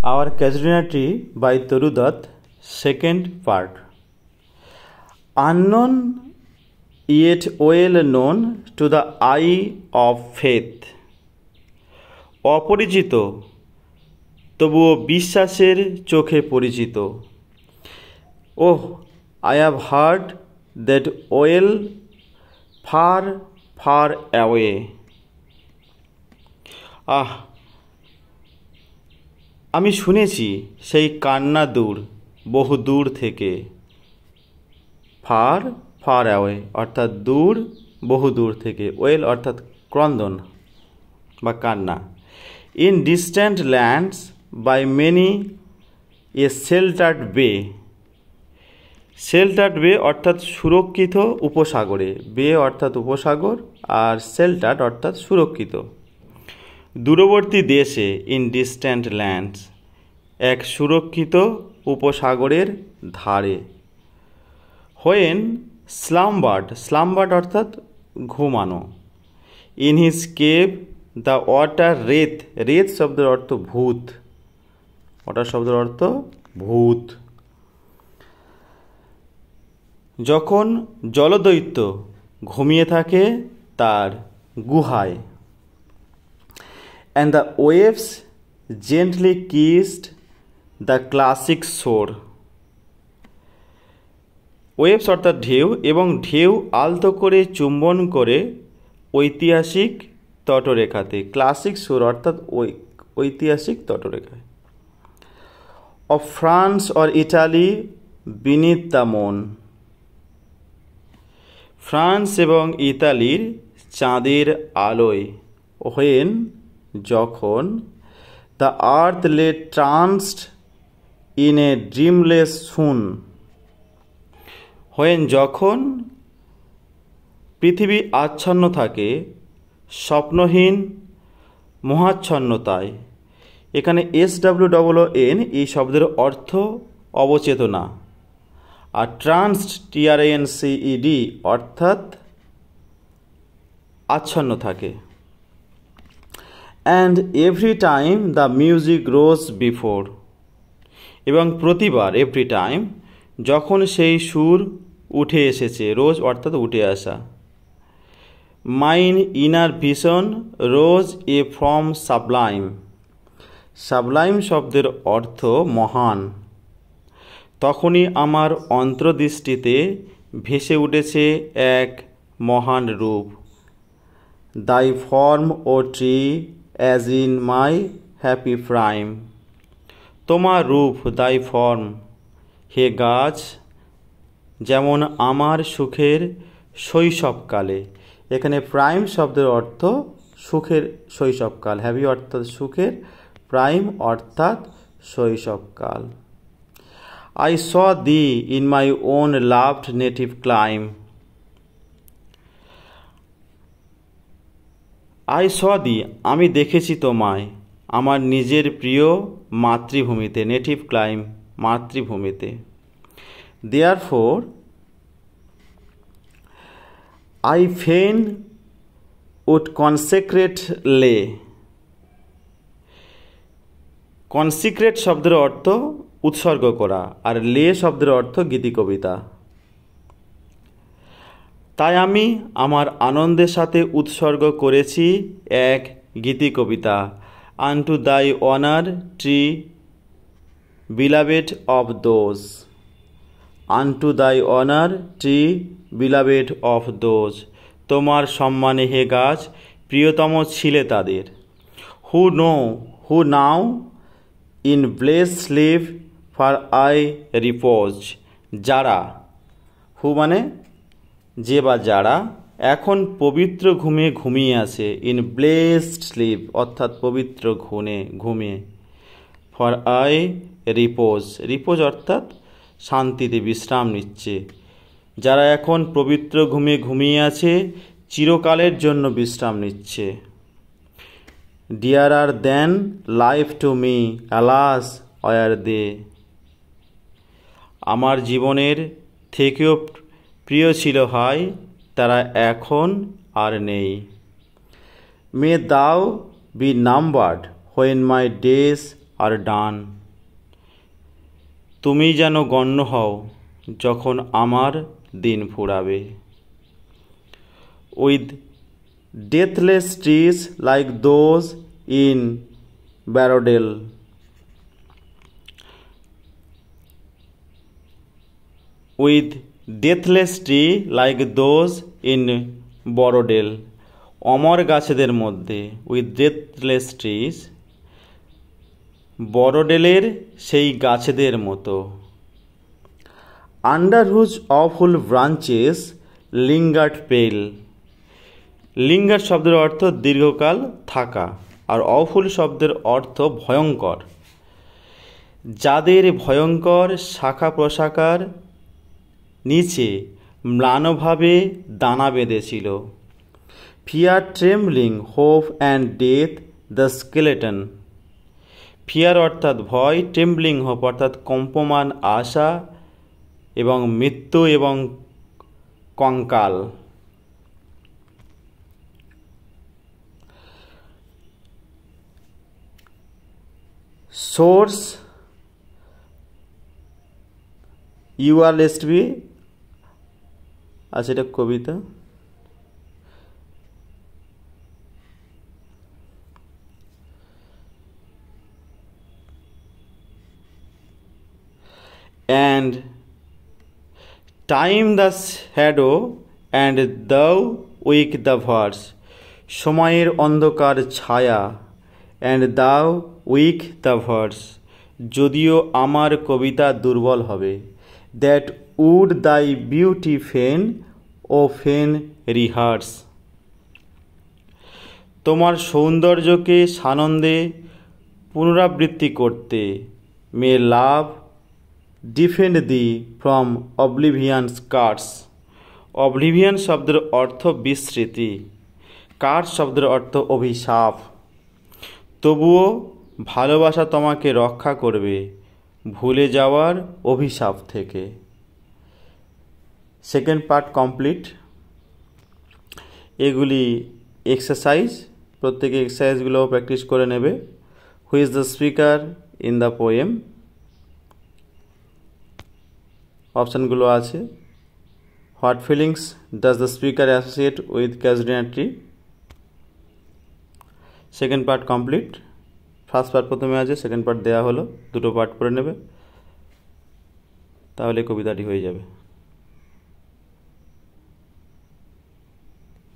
Our Casualty Tree by Toru Dutt, second part. Unknown yet well known to the eye of faith. অপরিচিত তবুও বিশ্বাসের চোখে পরিচিত। Oh, I have heard that well far, far away. আমি শুনেছি সেই কান্না দূর, বহু দূর থেকে। ফার ফার অ্যাওয়ে অর্থাৎ দূর, বহু দূর থেকে। ওয়েল অর্থাৎ ক্রন্দন বা কান্না। In distant lands by many a sheltered bay. Sheltered বে অর্থাৎ সুরক্ষিত উপসাগরে। বে অর্থাৎ উপসাগর, আর শেল্টার্ড অর্থাৎ সুরক্ষিত। দূরবর্তী দেশে, ইন ডিস্ট্যান্ট ল্যান্ডস, এক সুরক্ষিত উপসাগরের ধারে। হোয়েন স্লামবার্ড, স্লামবার্ড অর্থাৎ ঘুমানো। In his cave the water wraith, wraith শব্দের অর্থ ভূত, ওয়াটার শব্দের অর্থ ভূত। যখন জলদৈত্য ঘুমিয়ে থাকে তার গুহায়। And the waves gently kissed the classic shore. Waves অর্থাৎ ঢেউ, এবং ঢেউ আলতো করে চুম্বন করে ঐতিহাসিক তটরেখাতে। ক্লাসিক শোর অর্থাৎ ঐতিহাসিক তটরেখায়। Of France or Italy beneath the moon. France এবং ইতালির চাঁদের আলোয়। হোয়েন যখন দ্য আর্থ লে ট্রান্সড ইন এ ড্রিমলেস সুন। হোয়েন যখন পৃথিবী আচ্ছন্ন থাকে স্বপ্নহীন মোহাচ্ছন্নতায়। এখানে SWOON এই শব্দের অর্থ অবচেতনা, আর ট্রান্সড TRANCED অর্থাৎ আচ্ছন্ন থাকে। And every time the music rose before. এবং প্রতিবার, এভরি টাইম, যখন সেই সুর উঠে এসেছে। রোজ অর্থাৎ উঠে আসা। Mine inner vision rose A from Sublime. Sublime শব্দের অর্থ মহান। তখনই আমার অন্তর্দৃষ্টিতে ভেসে উঠেছে এক মহান রূপ। Thy form o tree as in my happy prime. তোমার রূপ, দাই ফর্ম, হে গাছ, যেমন আমার সুখের শৈশবকালে। এখানে প্রাইম শব্দের অর্থ সুখের শৈশবকাল। হ্যাপি অর্থাৎ সুখের, প্রাইম অর্থাৎ শৈশবকাল। I saw thee in my own loved native clime. I saw thee, আমি দেখেছি তোমায় আমার নিজের প্রিয় মাতৃভূমিতে। নেটিভ ক্লাইম, মাতৃভূমিতে। Therefore I fain would consecrate lay. Consecrate শব্দের অর্থ উৎসর্গ করা, আর লে শব্দের অর্থ গীতি কবিতা। তাই আমি আমার আনন্দের সাথে উৎসর্গ করেছি এক গীতি কবিতা। Unto thy honour tree beloved of those. Unto thy honour tree beloved of those. তোমার সম্মানে হে গাছ, প্রিয়তম ছিলে তাদের। Who now in bless sleep for aye repose. যারা, হু মানে যে বা যারা, এখন পবিত্র ঘুমে ঘুমিয়ে আছে। ইন ব্লেসড স্লিভ অর্থাৎ পবিত্র ঘুমে। ফর আই রিপোজ, রিপোজ অর্থাৎ শান্তিতে বিশ্রাম নিচ্ছে। যারা এখন পবিত্র ঘুমে ঘুমিয়ে আছে, চিরকালের জন্য বিশ্রাম নিচ্ছে। Dearer than life to me, alas were they. আমার জীবনের থেকেও প্রিয় ছিল হয়, তারা এখন আর নেই। May thou be numbered when my days are done. তুমি যেন গণ্য হও যখন আমার দিন ফুরাবে। With deathless trees like those in Borrowdale. With deathless tree like those in Borrowdale. অমর গাছেদের মধ্যে, উইথ ডেথলেস ট্রিজ, বরোডেলের সেই গাছেদের মতো। Under whose awful branches lingered pale. Lingered শব্দের অর্থ দীর্ঘকাল থাকা, আর অফুল শব্দের অর্থ ভয়ঙ্কর। যাদের ভয়ঙ্কর শাখা প্রশাখার নিচে ম্লানভাবে দানা বেঁধেছিল। Fear trembling hope and death the skeleton. Fear অর্থাৎ ভয়, ট্রেমব্লিং হোপ অর্থাৎ কম্পমান আশা, এবং মৃত্যু এবং কঙ্কাল। Source you are lest be. আচ্ছা, এটা কবিতা। And time the shadow and thou weak the verse। সময়ের অন্ধকার ছায়া, and thou weak the verse। যদিও আমার কবিতা দুর্বল হবে। that would thy beauty fain, O fain rehearse। তোমার সৌন্দর্যকে সানন্দে পুনরাবৃত্তি করতে। May love defend thee from oblivion curse. Oblivion শব্দের অর্থ বিস্মৃতি, কার্স শব্দের অর্থ অভিশাপ। তবুও ভালোবাসা তোমাকে রক্ষা করবে ভুলে যাওয়ার অভিশাপ থেকে। Second part complete. এগুলি এক্সারসাইজ, প্রত্যেকে এক্সারসাইজগুলো প্র্যাকটিস করে নেবে। Who is the speaker in the poem. অপশানগুলো আছে। What feelings does the speaker associate with ক্যাজুডিনা tree. Second part complete. First part প্রথমে আছে, সেকেন্ড পার্ট দেওয়া হলো, দুটো পার্ট পড়ে নেবে, তাহলে কবিতাটি হয়ে যাবে।